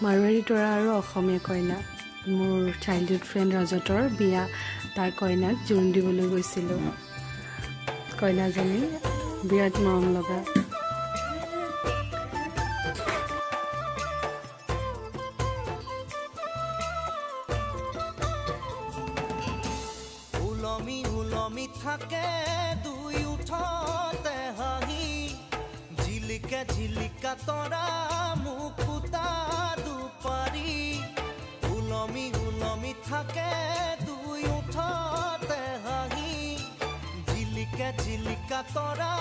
মাৰোৱাৰী তৰা আৰু অসমীয়া কইনা মোৰ চাইল্ডহুড ফ্ৰেণ্ড ৰজতৰ বিয়া তাৰ কইনাক জোৰোণ দিবলৈ গৈছিলোঁ কইনাজনী বিৰাট মৰম লগা উলমি উলমি থাকে দুই উঠতে হাঁহি ঝিলিকা ঝিলিকা তৰা মুকুতা দুপাৰি উলমি উলমি থাকে দুই উঠতে হাঁহি ঝিলিকা ঝিলিকা তৰা